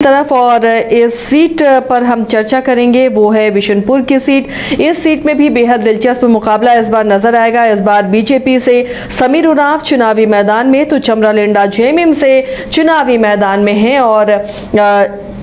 तरफ और इस सीट पर हम चर्चा करेंगे वो है बिशनपुर की सीट। इस सीट में भी बेहद दिलचस्प मुकाबला इस बार नजर आएगा। इस बार बीजेपी से समीर उरांव चुनावी मैदान में तो चमरा लिंडा जेएमएम से चुनावी मैदान में है और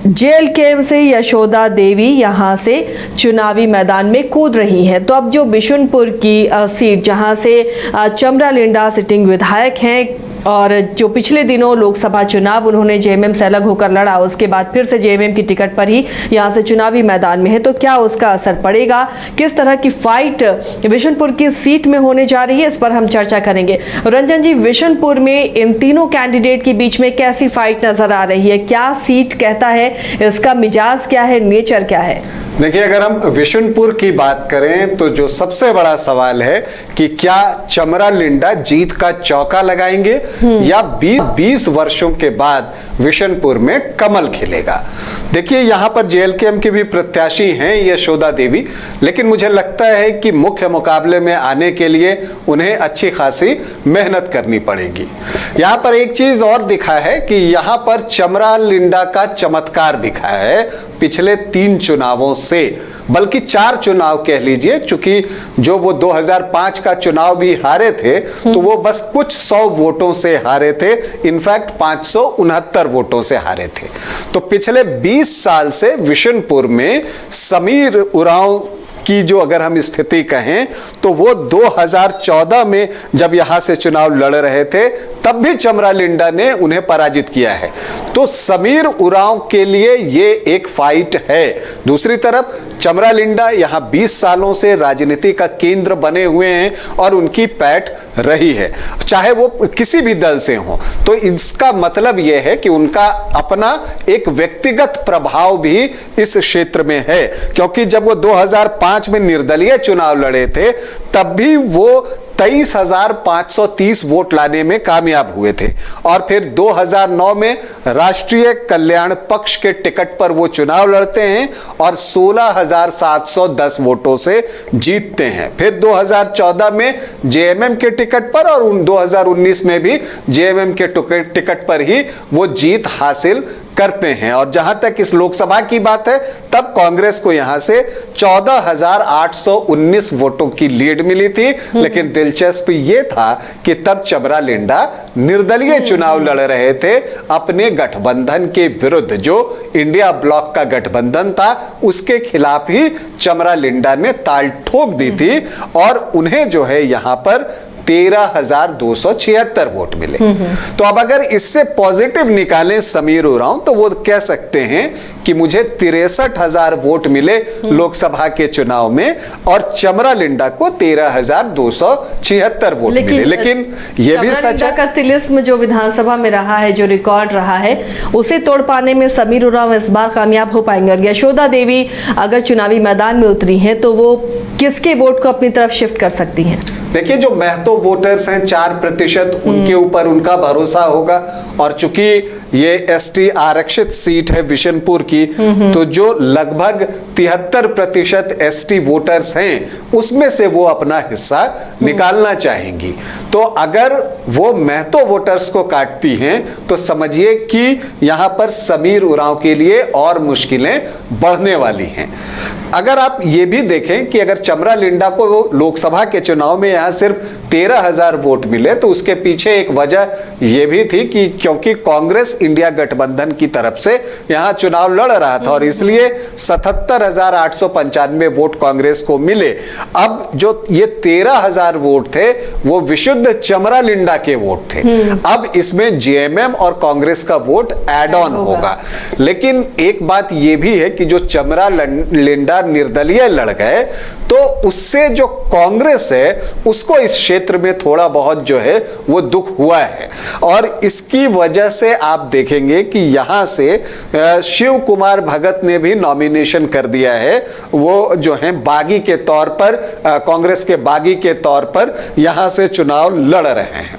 जेएलके से यशोदा देवी यहां से चुनावी मैदान में कूद रही हैं। तो अब जो बिशनपुर की सीट जहां से चमरा लिंडा सिटिंग विधायक हैं और जो पिछले दिनों लोकसभा चुनाव उन्होंने जेएमएम से अलग होकर लड़ा, उसके बाद फिर से जेएमएम की टिकट पर ही यहां से चुनावी मैदान में है, तो क्या उसका असर पड़ेगा, किस तरह की फाइट बिशनपुर की सीट में होने जा रही है, इस पर हम चर्चा करेंगे। रंजन जी, बिशनपुर में इन तीनों कैंडिडेट के बीच में कैसी फाइट नजर आ रही है, क्या सीट कहता है, इसका मिजाज क्या है, नेचर क्या है? देखिए, अगर हम बिशनपुर की बात करें तो जो सबसे बड़ा सवाल है कि क्या चमरा लिंडा जीत का चौका लगाएंगे या 20 वर्षों के बाद बिशनपुर में कमल खिलेगा। देखिए, यहां पर जेएलके की भी प्रत्याशी हैं यशोदा देवी, लेकिन मुझे लगता है कि मुख्य मुकाबले में आने के लिए उन्हें अच्छी खासी मेहनत करनी पड़ेगी। यहां पर एक चीज और दिखा है कि यहां पर चमरा लिंडा का चमत्कार दिखा है पिछले 3 चुनावों से, बल्कि 4 चुनाव कह लीजिए, चूंकि जो वो 2005 का चुनाव भी हारे थे तो वो बस कुछ 100 वोटों से हारे थे, इनफैक्ट 569 वोटों से हारे थे। तो पिछले 20 साल से बिशनपुर में समीर उरांव की जो अगर हम स्थिति कहें तो वो 2014 में जब यहां से चुनाव लड़ रहे थे तब भी चमरा लिंडा ने उन्हें पराजित किया है। तो समीर उरांव के लिए ये एक फाइट है। दूसरी तरफ चमरा लिंडा यहां 20 सालों से राजनीति का केंद्र बने हुए हैं और उनकी पैठ रही है, चाहे वो किसी भी दल से हो। तो इसका मतलब यह है कि उनका अपना एक व्यक्तिगत प्रभाव भी इस क्षेत्र में है, क्योंकि जब वो 2005 में निर्दलीय चुनाव लड़े थे तब भी वो 23,530 वोट लाने में कामयाब हुए थे और फिर 2009 में राष्ट्रीय कल्याण पक्ष के टिकट पर वो चुनाव लड़ते हैं और 16,710 वोटों से जीतते हैं। फिर 2014 में जेएमएम के टिकट पर और 2019 में भी जेएमएम के टिकट पर ही वो जीत हासिल करते हैं। और जहां तक इस लोकसभा की बात है तब कांग्रेस को यहां से 14,819 वोटों की लीड मिली थी, लेकिन दिलचस्प यह था कि तब चमरा लिंडा निर्दलीय चुनाव लड़ रहे थे अपने गठबंधन के विरुद्ध, जो इंडिया ब्लॉक का गठबंधन था उसके खिलाफ ही चमरा लिंडा ने ताल ठोक दी थी और उन्हें जो है यहां पर 13,276 वोट मिले। तो अब अगर इससे पॉजिटिव निकालें समीर उरांव तो वो कह सकते हैं कि मुझे 63,000 वोट मिले लोकसभा के चुनाव में और चमरा लिंडा को 13,276 वोट मिले। लेकिन ये भी सच है का तिलिस्म जो विधानसभा में रहा है, जो रिकॉर्ड रहा है, उसे तोड़ पाने में समीर उरांव इस बार कामयाब हो पाएंगे। और यशोदा देवी अगर चुनावी मैदान में उतरी हैं तो वो किसके वोट को अपनी तरफ शिफ्ट कर सकती हैं? देखिए, जो महतो वोटर्स हैं 4%, उनके ऊपर उनका भरोसा होगा और चूंकि ये एसटी आरक्षित सीट है बिशनपुर की, तो जो लगभग 73% एसटी वोटर्स हैं उसमें से वो अपना हिस्सा निकालना चाहेंगी। तो अगर वो महतो वोटर्स को काटती हैं तो समझिए कि यहां पर समीर उरांव के लिए और मुश्किलें बढ़ने वाली हैं। अगर आप ये भी देखें कि अगर चमरा लिंडा को वो लोकसभा के चुनाव में यहां सिर्फ 13,000 वोट मिले तो उसके पीछे एक वजह यह भी थी कि क्योंकि कांग्रेस इंडिया गठबंधन की तरफ से यहां चुनाव लड़ रहा था और इसलिए 77,895 वोट कांग्रेस को मिले। अब जो ये 13,000 वोट थे वो विशुद्ध चमरा लिंडा के वोट थे। अब इसमें जेएमएम और कांग्रेस का वोट एड ऑन होगा। लेकिन एक बात यह भी है कि जो चमरा लिंडा निर्दलीय लड़ गए तो उससे जो कांग्रेस है उसको इस क्षेत्र में थोड़ा बहुत जो है वो दुख हुआ है और इसकी वजह से आप देखेंगे कि यहां से शिव कुमार भगत ने भी नॉमिनेशन कर दिया है। वो जो है बागी के तौर पर, कांग्रेस के बागी के तौर पर यहां से चुनाव लड़ रहे हैं।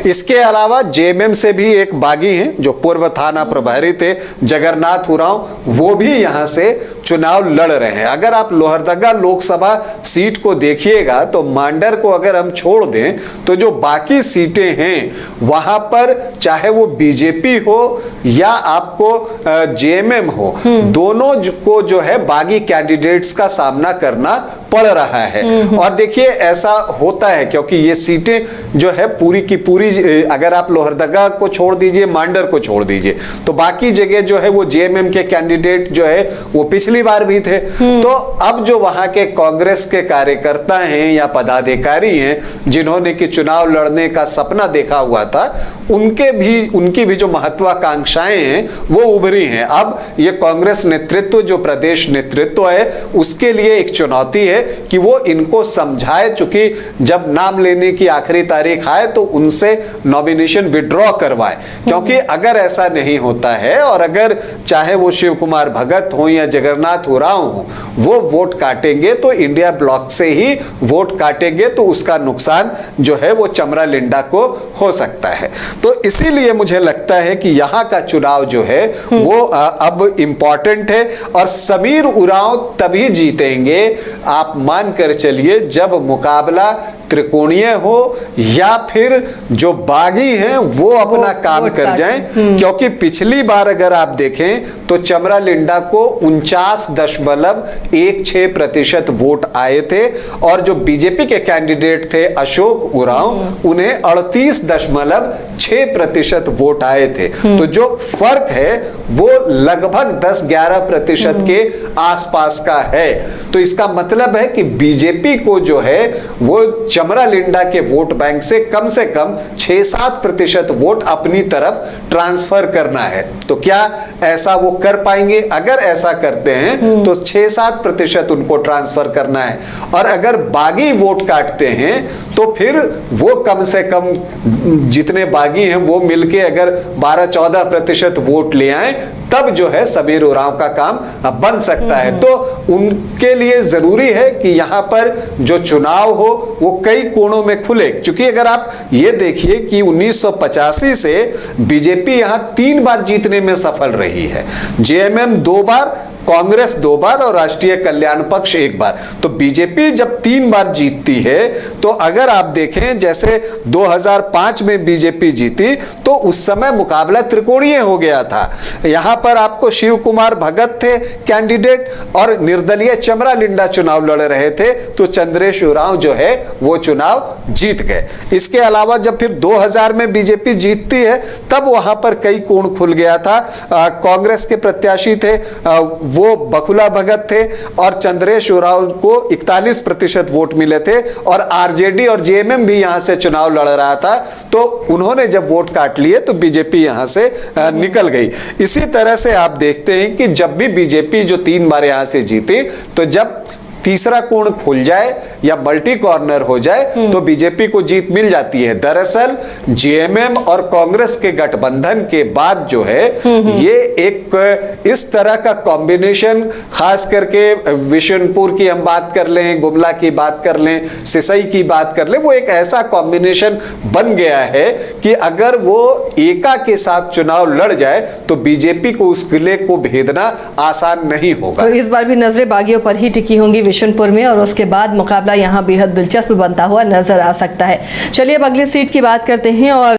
इसके अलावा जेएमएम से भी एक बागी हैं जो पूर्व थाना प्रभारी थे जगन्नाथ उरांव, वो भी यहां से चुनाव लड़ रहे हैं। अगर आप लोहरदगा लोकसभा सीट को देखिएगा तो मांडर को अगर हम छोड़ दें तो जो बाकी सीटें हैं वहां पर चाहे वो बीजेपी हो या आपको जेएमएम हो, दोनों को जो है बागी कैंडिडेट्स का सामना करना पड़ रहा है। और देखिए ऐसा होता है क्योंकि ये सीटें जो है पूरी की पूरी, अगर आप लोहरदगा को छोड़ दीजिए, मांडर को छोड़ दीजिए, तो बाकी जगह जो है वो जेएमएम के कैंडिडेट जो है वो पिछली बार भी थे। तो अब जो वहां के कांग्रेस के कार्यकर्ता हैं या पदाधिकारी हैं जिन्होंने कि चुनाव लड़ने का सपना देखा हुआ था, उनकी भी जो महत्वाकांक्षाएं हैं वो उभरी हैं। अब ये कांग्रेस नेतृत्व, जो प्रदेश नेतृत्व है, उसके लिए एक चुनौती है कि वो इनको समझाए, चूंकि जब नाम लेने की आखिरी तारीख आए तो उनसे नॉमिनेशन विड्रॉ करवाए। क्योंकि अगर ऐसा नहीं होता है और अगर चाहे वो शिव कुमार भगत हो या जगन्नाथ उरांव हो, वो वोट काटेंगे तो इंडिया ब्लॉक से ही वोट काटेंगे, तो उसका नुकसान जो है वो चमरा लिंडा को हो सकता है। तो इसीलिए मुझे लगता है कि यहां का चुनाव जो है वो अब इंपॉर्टेंट है और समीर उरांव तभी जीतेंगे, आप मान कर चलिए, जब मुकाबला त्रिकोणीय हो या फिर जो बागी हैं वो अपना काम कर जाएं। क्योंकि पिछली बार अगर आप देखें तो चमरा लिंडा को 49.16% वोट आए थे और जो बीजेपी के कैंडिडेट थे अशोक उरांव, उन्हें 38.6% वोट आए थे। तो जो फर्क है वो लगभग 10-11% के आसपास का है। तो इसका मतलब है कि बीजेपी को जो है वो चमरा लिंडा के वोट बैंक से कम 6-7% वोट अपनी तरफ ट्रांसफर करना है। तो क्या ऐसा वो कर पाएंगे? अगर ऐसा करते हैं तो 6-7% उनको ट्रांसफर करना है, और अगर बागी वोट काटते हैं तो फिर वो कम से कम जितने बागी हैं वो मिलके अगर 12-14% वोट ले आए, तब जो है समीर उरांव का काम बन सकता है। तो उनके लिए जरूरी है कि यहां पर जो चुनाव हो वो कई कोणों में खुले। क्योंकि अगर आप ये देखिए कि 1985 से बीजेपी यहां 3 बार जीतने में सफल रही है, जेएमएम 2 बार, कांग्रेस 2 बार और राष्ट्रीय कल्याण पक्ष 1 बार। तो बीजेपी जब 3 बार जीतती है तो अगर आप देखें जैसे 2005 में बीजेपी जीती तो उस समय मुकाबला त्रिकोणीय हो गया था। यहां पर आपको शिव कुमार भगत थे कैंडिडेट और निर्दलीय चमरा लिंडा चुनाव लड़ रहे थे, तो चंद्रेश उरांव जो है वो चुनाव जीत गए। इसके अलावा जब फिर 2000 में बीजेपी जीतती है तब वहां पर कई कोण खुल गया था। कांग्रेस के प्रत्याशी थे वो बकुला भगत थे और चंद्रेश उरांव को 41% वोट मिले थे, और आरजेडी और जेएमएम भी यहां से चुनाव लड़ रहा था। तो उन्होंने जब वोट काट लिए तो बीजेपी यहां से निकल गई। इसी तरह से आप देखते हैं कि जब भी बीजेपी जो 3 बार यहां से जीती, तो जब तीसरा कोण खुल जाए या मल्टी कॉर्नर हो जाए तो बीजेपी को जीत मिल जाती है। दरअसल जेएमएम और कांग्रेस के गठबंधन के बाद जो है ये एक इस तरह का कॉम्बिनेशन, खास करके विशनपुर की हम बात कर लें, गुमला की बात कर लें, सिसई की बात कर लें, वो एक ऐसा कॉम्बिनेशन बन गया है कि अगर वो एका के साथ चुनाव लड़ जाए तो बीजेपी को उस किले को भेदना आसान नहीं होगा। तो इस बार भी नजरें बागियों पर ही टिकी होंगी बिशनपुर में, और उसके बाद मुकाबला यहां बेहद दिलचस्प बनता हुआ नजर आ सकता है। चलिए अब अगली सीट की बात करते हैं और